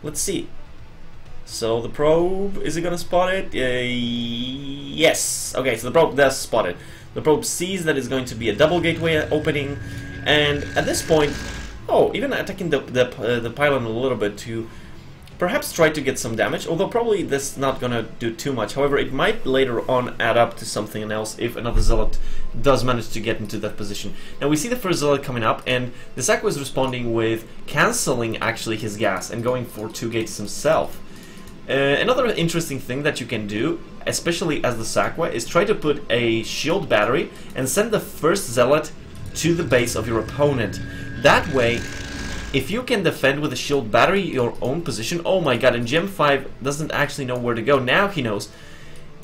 Let's see. So the probe, is it gonna spot it? Yes. Okay, so the probe does spot it. The probe sees that it's going to be a double gateway opening, and at this point, oh, even attacking the pylon a little bit to perhaps try to get some damage, although probably this is not gonna do too much. However, it might later on add up to something else if another zealot does manage to get into that position. Now we see the first zealot coming up, and the dsaqwe is responding with cancelling actually his gas and going for 2 gates himself. Another interesting thing that you can do, especially as the dsaqwe, is try to put a shield battery and send the first zealot to the base of your opponent. That way, if you can defend with a shield battery your own position, oh my god, and Djem5 doesn't actually know where to go. Now he knows.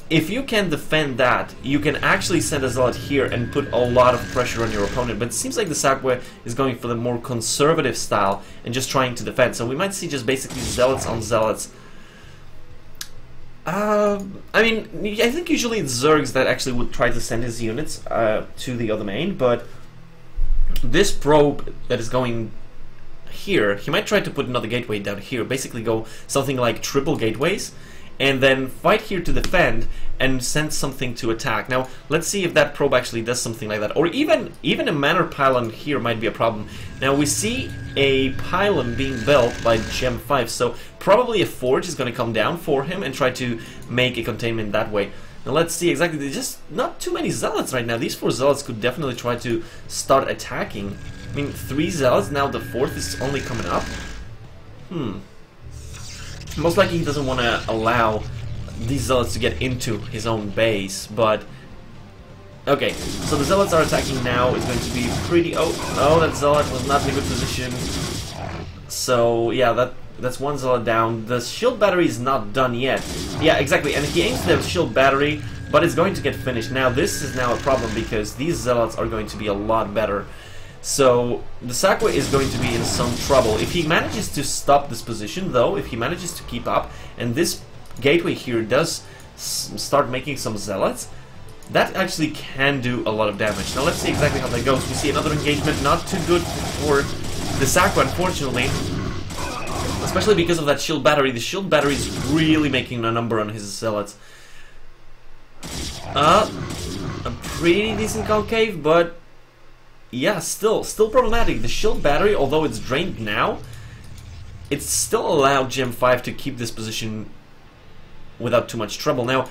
If you can defend that, you can actually send a zealot here and put a lot of pressure on your opponent. But it seems like the dsaqwe is going for the more conservative style and just trying to defend. So we might see just basically zealots on zealots. I mean, I think usually it's Zergs that actually would try to send his units to the other main, but this probe that is going here, he might try to put another gateway down here, basically go something like triple gateways, and then fight here to defend and send something to attack. Now, let's see if that probe actually does something like that, or even a manor pylon here might be a problem. Now, we see a pylon being built by Djem5, so probably a forge is going to come down for him and try to make a containment that way. Now, let's see exactly, there's just not too many zealots right now. These 4 zealots could definitely try to start attacking. I mean, 3 zealots, now the 4th is only coming up. Most likely he doesn't want to allow these zealots to get into his own base, but... Okay, so the zealots are attacking now. It's going to be pretty... Oh, that zealot was not in a good position. So, yeah, that's 1 zealot down. The shield battery is not done yet. Yeah, exactly, and he aims the shield battery, but it's going to get finished. Now, this is now a problem because these zealots are going to be a lot better. So, the dsaqwe is going to be in some trouble. If he manages to stop this position, though, if he manages to keep up, and this gateway here does start making some zealots, that actually can do a lot of damage. Now, let's see exactly how that goes. We see another engagement, not too good for the dsaqwe, unfortunately. Especially because of that shield battery. The shield battery is really making a number on his zealots. A pretty decent concave, but... yeah, still problematic. The shield battery, although it's drained now, it's still allowed Djem5 to keep this position without too much trouble. Now,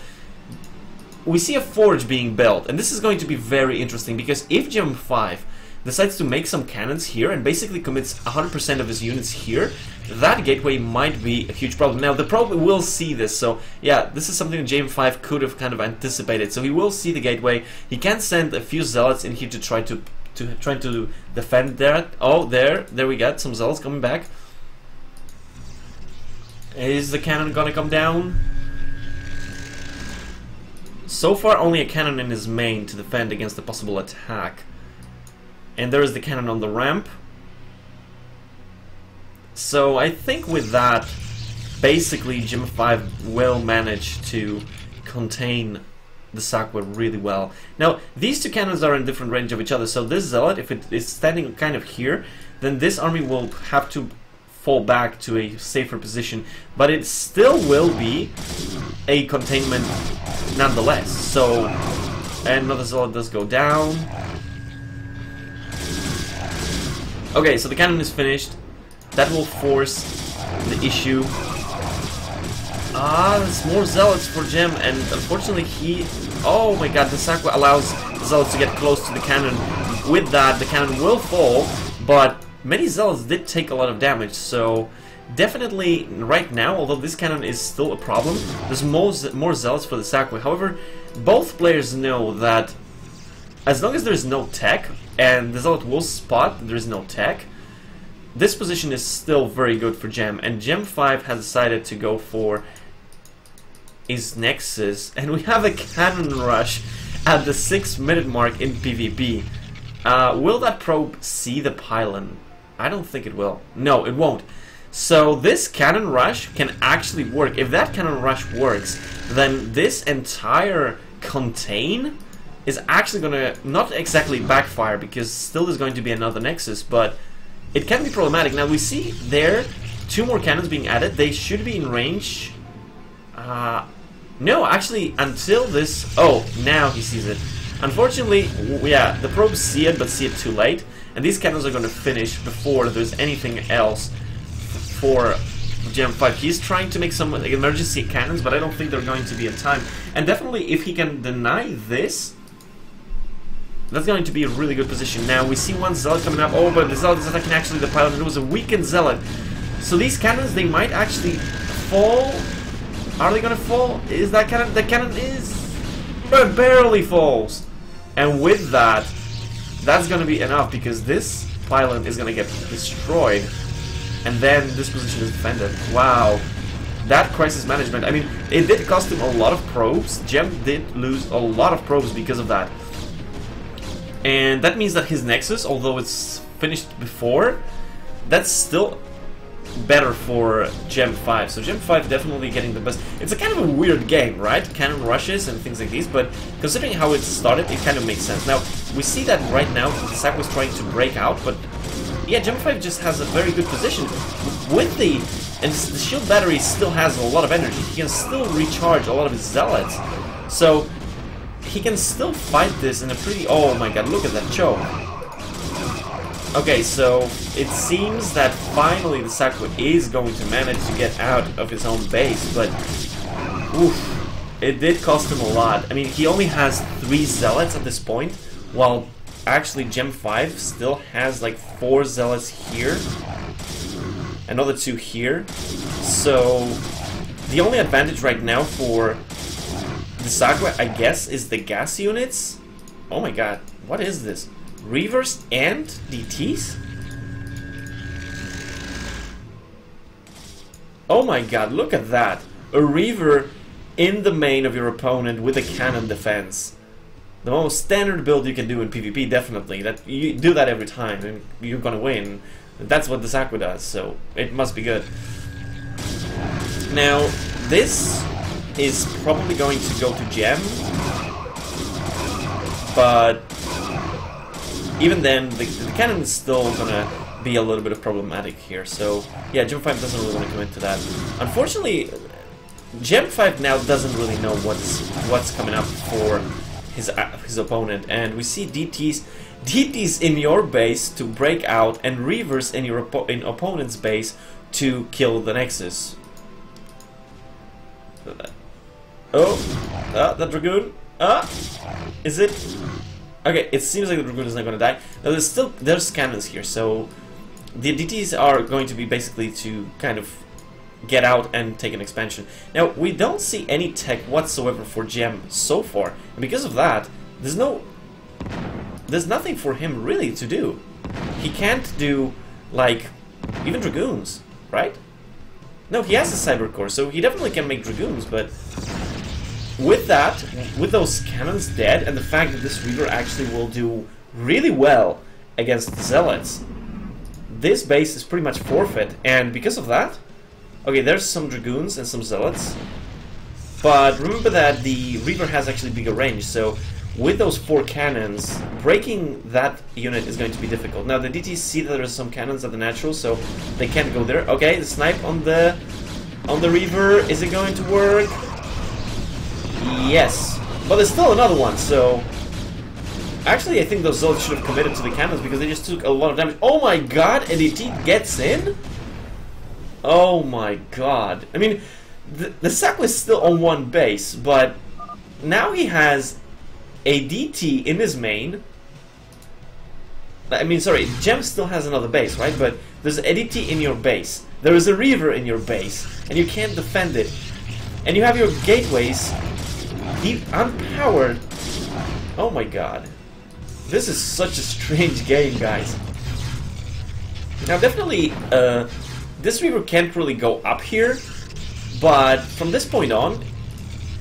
we see a forge being built, and this is going to be very interesting, because if Djem5 decides to make some cannons here and basically commits 100% of his units here, that gateway might be a huge problem. Now, the probe will see this, so yeah, this is something that Djem5 could have kind of anticipated. So he will see the gateway. He can send a few zealots in here to try to defend that. Oh, there we got some zealots coming back. Is the cannon gonna come down? So far, only a cannon in his main to defend against a possible attack. And there is the cannon on the ramp. So I think with that, basically Djem5 will manage to contain the dsaqwe really well. Now, these 2 cannons are in different range of each other, so this zealot, if it is standing kind of here, then this army will have to fall back to a safer position, but it still will be a containment nonetheless. So, and another zealot does go down. Okay, so the cannon is finished. That will force the issue. There's more zealots for Djem, and unfortunately he... Oh my god, the dsaqwe allows the zealots to get close to the cannon. With that, the cannon will fall, but many zealots did take a lot of damage, so definitely right now, although this cannon is still a problem, there's more zealots for the dsaqwe. However, both players know that as long as there's no tech, and the zealot will spot that there's no tech, this position is still very good for Djem, and Djem5 has decided to go for his Nexus, and we have a cannon rush at the 6-minute mark in PvP. Will that probe see the pylon? I don't think it will. No, it won't. So this cannon rush can actually work. If that cannon rush works, then this entire contain is actually gonna not exactly backfire, because still there's going to be another Nexus, but it can be problematic. Now we see there 2 more cannons being added. They should be in range. No, actually, until this... Oh, now he sees it. Unfortunately, yeah, the probes see it, but see it too late. And these cannons are going to finish before there's anything else for Djem5. He's trying to make some emergency cannons, but I don't think they're going to be in time. And definitely, if he can deny this, that's going to be a really good position. Now, we see one Zealot coming up. Oh, but the Zealot is attacking actually the pilot. It was a weakened Zealot. So these cannons, they might actually fall. Are they going to fall? Is that cannon? The cannon is... But barely falls. And with that, that's going to be enough, because this pilot is going to get destroyed. And then this position is defended. Wow. That crisis management, I mean, it did cost him a lot of probes. Djem did lose a lot of probes because of that. And that means that his Nexus, although it's finished before, that's still better for Djem5. So Djem5 definitely getting the best. It's a kind of a weird game, right? Cannon rushes and things like these, but considering how it started, it kind of makes sense. Now, we see that right now, dsaqwe was trying to break out, but yeah, Djem5 just has a very good position. With the... And the shield battery still has a lot of energy. He can still recharge a lot of his Zealots. So, he can still fight this in a pretty... Oh my god, look at that choke. Okay, so it seems that finally dsaqwe is going to manage to get out of his own base, but... Oof, it did cost him a lot. I mean, he only has 3 Zealots at this point, while actually Djem5 still has like 4 Zealots here. Another 2 here. So the only advantage right now for dsaqwe, I guess, is the gas units. Oh my god, what is this? Reavers and DTs? Oh my god, look at that. A Reaver in the main of your opponent with a cannon defense. The most standard build you can do in PvP, definitely. That you do that every time and you're gonna win. That's what dsaqwe does, so it must be good. Now, this is probably going to go to Djem, but even then, the cannon is still gonna be a little bit of problematic here. So yeah, Djem5 doesn't really want to commit to that. Unfortunately, Djem5 now doesn't really know what's coming up for his opponent, and we see DTs in your base to break out, and Reavers in your opponent's base to kill the Nexus. Oh, the Dragoon. Is it? Okay, it seems like the Dragoon is not going to die. Now there's cannons here, so the DTs are going to be basically to kind of get out and take an expansion. Now, we don't see any tech whatsoever for Djem so far, and because of that, there's nothing for him really to do. He can't do, like, even Dragoons, right? No, he has a Cyber Core, so he definitely can make Dragoons, but with that, with those cannons dead, and the fact that this Reaver actually will do really well against the Zealots, this base is pretty much forfeit, and because of that, okay, there's some Dragoons and some Zealots, but remember that the Reaver has actually bigger range, so with those 4 cannons, breaking that unit is going to be difficult. Now, the DTs see that there's some cannons at the natural, so they can't go there. Okay, the snipe on the Reaver, is it going to work? Yes, but there's still another one, so... Actually, I think those Zealots should have committed to the cannons because they just took a lot of damage. Oh my god, a DT gets in? Oh my god. I mean, the dsaqwe is still on 1 base, but now he has a DT in his main. I mean, sorry, Djem still has another base, right? But there's a DT in your base. There is a Reaver in your base, and you can't defend it. And you have your gateways unpowered. Oh my god. This is such a strange game, guys. Now, definitely, this Reaver can't really go up here, but from this point on,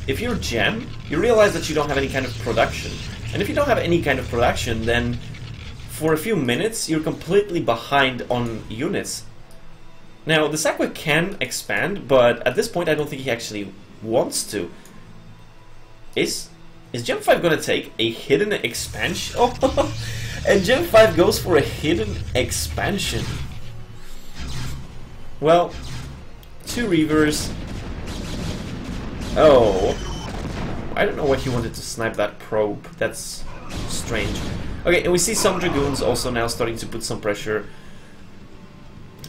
if you're Djem, you realize that you don't have any kind of production. And if you don't have any kind of production, then for a few minutes, you're completely behind on units. Now, the dsaqwe can expand, but at this point, I don't think he actually wants to. Is Djem5 gonna take a hidden expansion? Oh, and Djem5 goes for a hidden expansion. Well, 2 Reavers. Oh, I don't know why he wanted to snipe that probe. That's strange. Okay, and we see some Dragoons also now starting to put some pressure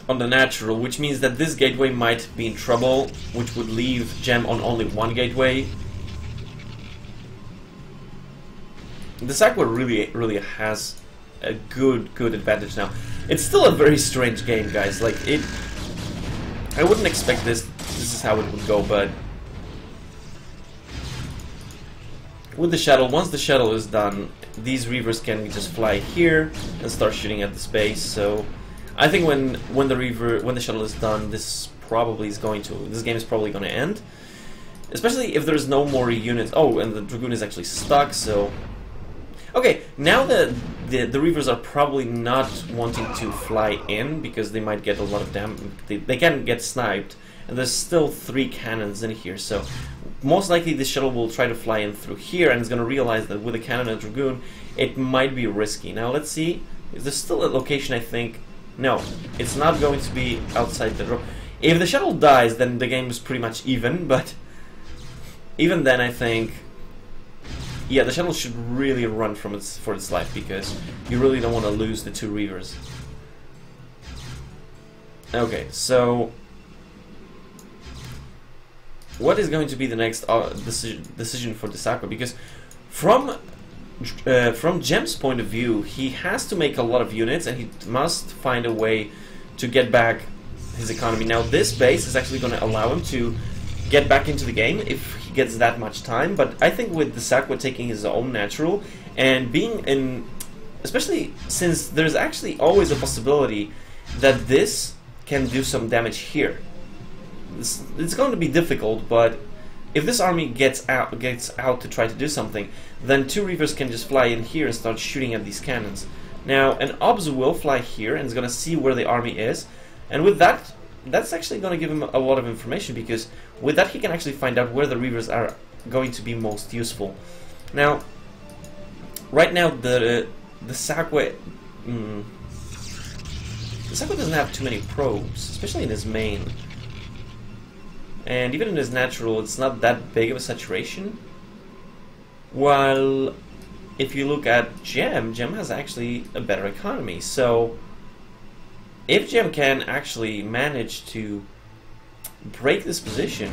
on the natural, which means that this gateway might be in trouble, which would leave Djem on only 1 gateway. The dsaqwe really has a good advantage now. It's still a very strange game, guys. Like, I wouldn't expect this is how it would go, but with the shuttle, once the shuttle is done, these Reavers can just fly here and start shooting at the space. So I think when the shuttle is done, this game is probably going to end. Especially if there's no more units. Oh, and the Dragoon is actually stuck, so okay, now the Reavers are probably not wanting to fly in because they might get a lot of damage. They can get sniped, and there's still 3 cannons in here, so most likely the shuttle will try to fly in through here, and it's going to realize that with a cannon and a Dragoon, it might be risky. Now let's see. Is there still a location, I think? No, it's not going to be outside the door. If the shuttle dies, then the game is pretty much even, but even then I think, yeah, the shuttle should really run for its life, because you really don't want to lose the 2 Reavers. Okay, so what is going to be the next decision for dsaqwe? Because from Djem's point of view, he has to make a lot of units, and he must find a way to get back his economy. Now, this base is actually going to allow him to get back into the game if he gets that much time, but I think with dsaqwe taking his own natural and being in, especially since there's actually always a possibility that this can do some damage here. It's going to be difficult, but if this army gets out to try to do something, then 2 Reavers can just fly in here and start shooting at these cannons. Now, an obs will fly here and is going to see where the army is, and with that, that's actually going to give him a lot of information, because with that he can actually find out where the Reavers are going to be most useful. Now, right now the dsaqwe doesn't have too many probes, especially in his main. And even in his natural, it's not that big of a saturation. While if you look at Djem has actually a better economy. So if Djem can actually manage to break this position,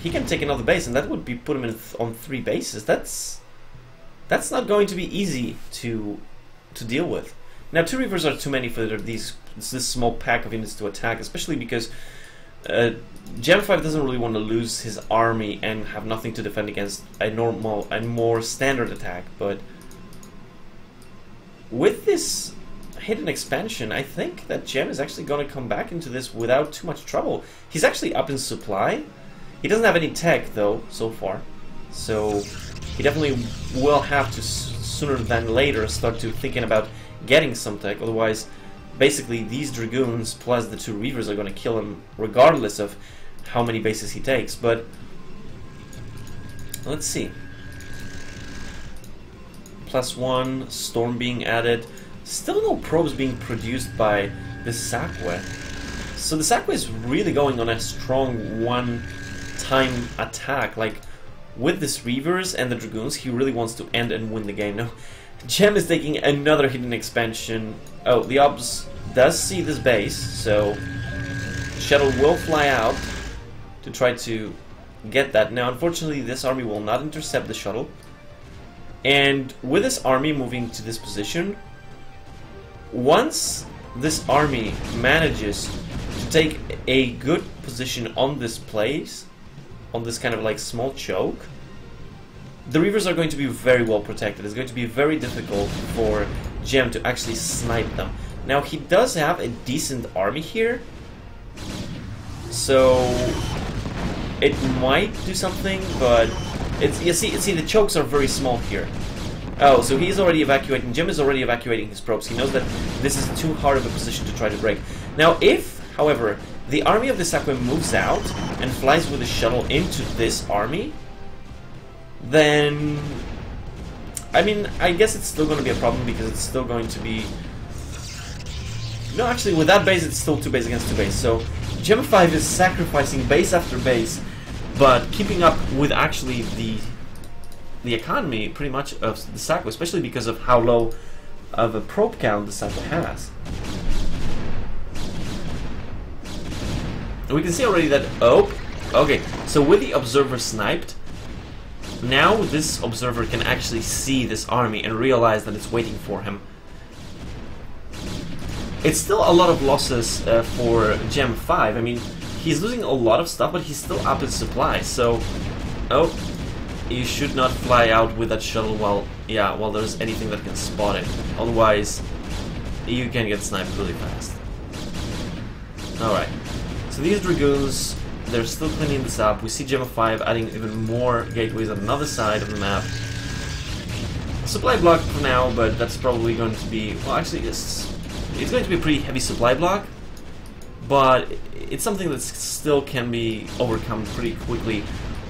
he can take another base, and that would be put him on 3 bases. That's not going to be easy to deal with. Now, 2 Reavers are too many for this small pack of units to attack, especially because Djem5 doesn't really want to lose his army and have nothing to defend against a normal and more standard attack. But with this hidden expansion, I think that Djem is actually going to come back into this without too much trouble. He's actually up in supply. He doesn't have any tech, though, so far. So he definitely will have to, sooner than later, start to thinking about getting some tech. Otherwise, basically, these Dragoons plus the 2 Reavers are going to kill him regardless of how many bases he takes. But let's see. +1, Storm being added. Still no probes being produced by the dsaqwe. So the dsaqwe is really going on a strong one-time attack. Like, with this Reavers and the Dragoons, he really wants to end and win the game. Now, Djem is taking another hidden expansion. Oh, the Obs does see this base, so the shuttle will fly out to try to get that. Now, unfortunately, this army will not intercept the shuttle. And with this army moving to this position, once this army manages to take a good position on this place, on this kind of like small choke, the Reavers are going to be very well protected. It's going to be very difficult for Djem to actually snipe them. Now, he does have a decent army here, so it might do something, but you see the chokes are very small here. Oh, so he's already evacuating. Djem is already evacuating his probes. He knows that this is too hard of a position to try to break. Now, if, however, the army of the dsaqwe moves out and flies with a shuttle into this army, then, I mean, I guess it's still going to be a problem, because it's still going to be No, actually, with that base, it's still 2 base against 2 base. So Djem5 is sacrificing base after base, but keeping up with actually the economy pretty much of the dsaqwe, especially because of how low of a probe count the dsaqwe has. And we can see already that, oh, okay, so with the observer sniped, now this observer can actually see this army and realize that it's waiting for him. It's still a lot of losses for Djem5. I mean, he's losing a lot of stuff, but he's still up in supply. So, oh, you should not fly out with that shuttle while there's anything that can spot it. Otherwise, you can get sniped really fast. Alright, so these Dragoons, they're still cleaning this up. We see Djem5 adding even more gateways on another side of the map. Supply block for now, but that's probably going to be, well, actually, it's going to be a pretty heavy supply block, but it's something that still can be overcome pretty quickly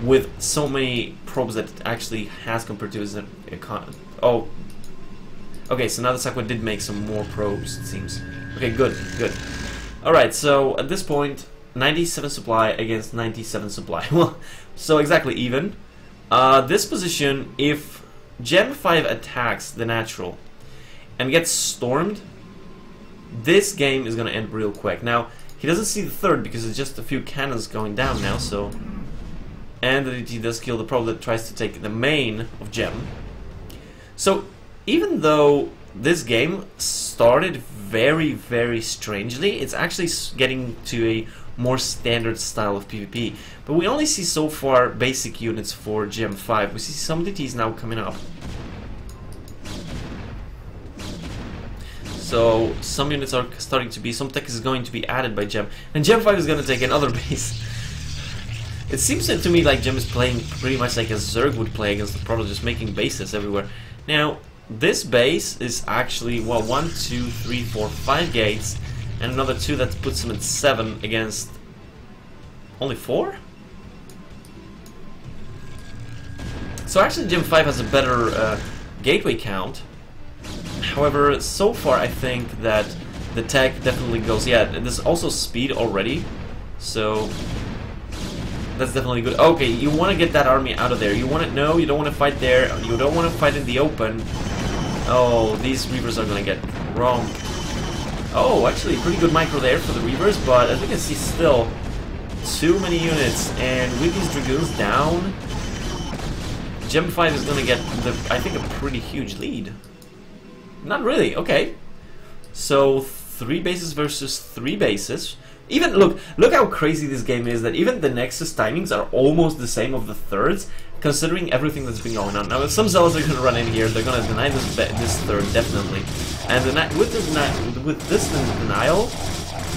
with so many probes that it actually has compared to his economy. Oh, okay, so now the dsaqwe did make some more probes, it seems. Okay, good, good. Alright, so at this point, 97 supply against 97 supply. Well, so exactly even. This position, if Djem5 attacks the natural and gets stormed, this game is going to end real quick. Now, he doesn't see the third because it's just a few cannons going down now, so... And the DT does kill the probe that tries to take the main of Djem. So, even though this game started very, very strangely, it's actually getting to a more standard style of PvP. But we only see so far basic units for Djem5. We see some DTs now coming up. So some units are starting to be, some tech is going to be added by Djem, and Djem5 is going to take another base. It seems to me like Djem is playing pretty much like a Zerg would play against the Proto, just making bases everywhere. Now, this base is actually, well, 1, 2, 3, 4, 5 gates, and another 2 that puts him at 7 against only 4? So actually Djem5 has a better gateway count. However, so far I think that the tech definitely goes, yeah, there's also speed already, so that's definitely good. Okay, you want to get that army out of there. You want to, no, you don't want to fight there, you don't want to fight in the open. Oh, these Reavers are going to get wrong. Oh, actually, pretty good micro there for the Reavers, but as we can see, still, too many units, and with these Dragoons down, Djem5 is going to get, I think, a pretty huge lead. Not really, okay. So 3 bases versus 3 bases. Even look how crazy this game is, that even the Nexus timings are almost the same of the thirds, considering everything that's been going on. Now, if some Zealots are going to run in here, they're going to deny this third, definitely. And with this denial,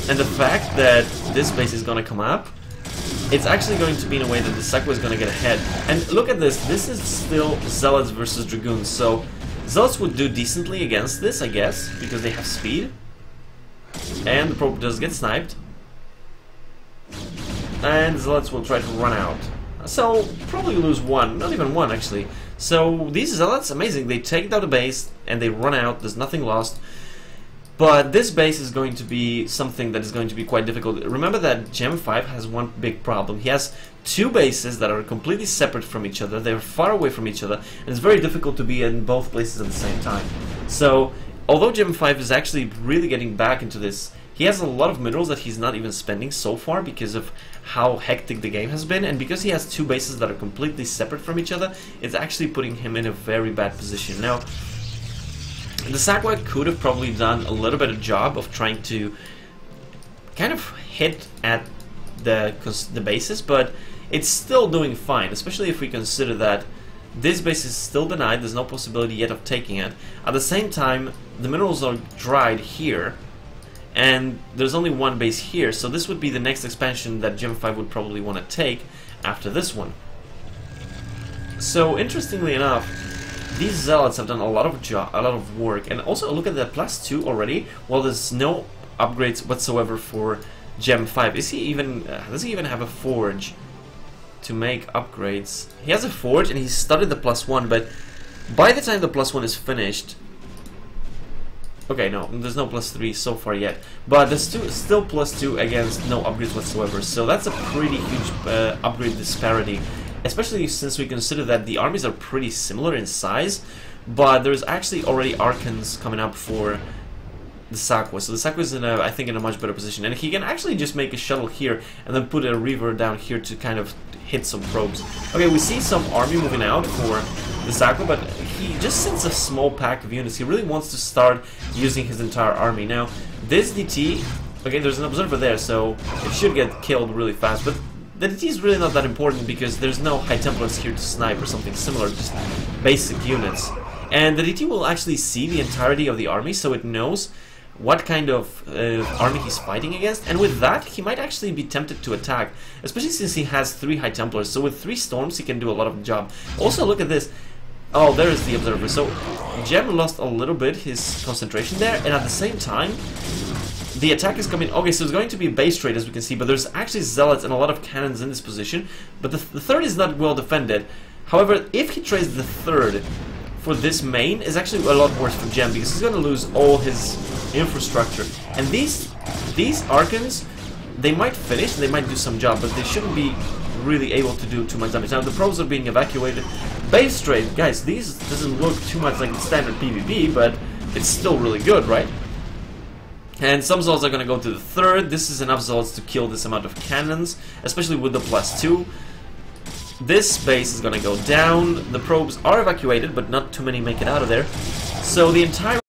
and the fact that this base is going to come up, it's actually going to be in a way that the dsaqwe is going to get ahead. And look at this, this is still Zealots versus Dragoons, so Zealots would do decently against this, I guess, because they have speed. And the probe does get sniped. And Zealots will try to run out. So, probably lose 1, not even 1 actually. So, these Zealots, amazing, they take down the base and they run out, there's nothing lost. But this base is going to be something that is going to be quite difficult. Remember that Djem5 has one big problem. He has 2 bases that are completely separate from each other. They're far away from each other, and it's very difficult to be in both places at the same time. So, although Djem5 is actually really getting back into this, he has a lot of minerals that he's not even spending so far because of how hectic the game has been, and because he has 2 bases that are completely separate from each other, it's actually putting him in a very bad position. Now, the dsaqwe could have probably done a little bit of job of trying to kind of hit at the bases, but it's still doing fine, especially if we consider that this base is still denied, there's no possibility yet of taking it. At the same time, the minerals are dried here, and there's only 1 base here, so this would be the next expansion that Djem5 would probably want to take after this one. So, interestingly enough, these Zealots have done a lot of work, and also look at the +2 already. Well, there's no upgrades whatsoever for Djem5. Is he even? Does he even have a forge to make upgrades? He has a forge, and he started the +1, but by the time the +1 is finished, Okay, no, there's no +3 so far yet, but there's still +2 against no upgrades whatsoever, so that's a pretty huge upgrade disparity, especially since we consider that the armies are pretty similar in size, but there's actually already Archons coming up for the dsaqwe, so the dsaqwe is I think in a much better position, and he can actually just make a shuttle here and then put a reaver down here to kind of hit some probes. Okay, we see some army moving out for the dsaqwe, but he just sends a small pack of units. He really wants to start using his entire army. Now, this DT, okay, there's an observer there, so it should get killed really fast, but the DT is really not that important because there's no High Templars here to snipe or something similar, just basic units. And the DT will actually see the entirety of the army, so it knows what kind of army he's fighting against, and with that he might actually be tempted to attack, especially since he has 3 High Templars, so with 3 storms he can do a lot of the job. Also, look at this. Oh, there is the observer. So Djem lost a little bit his concentration there, and at the same time the attack is coming. Okay, so it's going to be base trade, as we can see, but there's actually zealots and a lot of cannons in this position, but the third is not well defended. However, if he trades the third for this main, is actually a lot worse for Djem, because he's going to lose all his infrastructure. And these Archons, they might finish, they might do some job, but they shouldn't be really able to do too much damage. Now the probes are being evacuated. Base trade, guys, these doesn't look too much like standard PvP, but it's still really good, right? And some zealots are going to go to the third. This is enough zealots to kill this amount of cannons, especially with the +2. This base is going to go down. The probes are evacuated, but not too many make it out of there. So the entire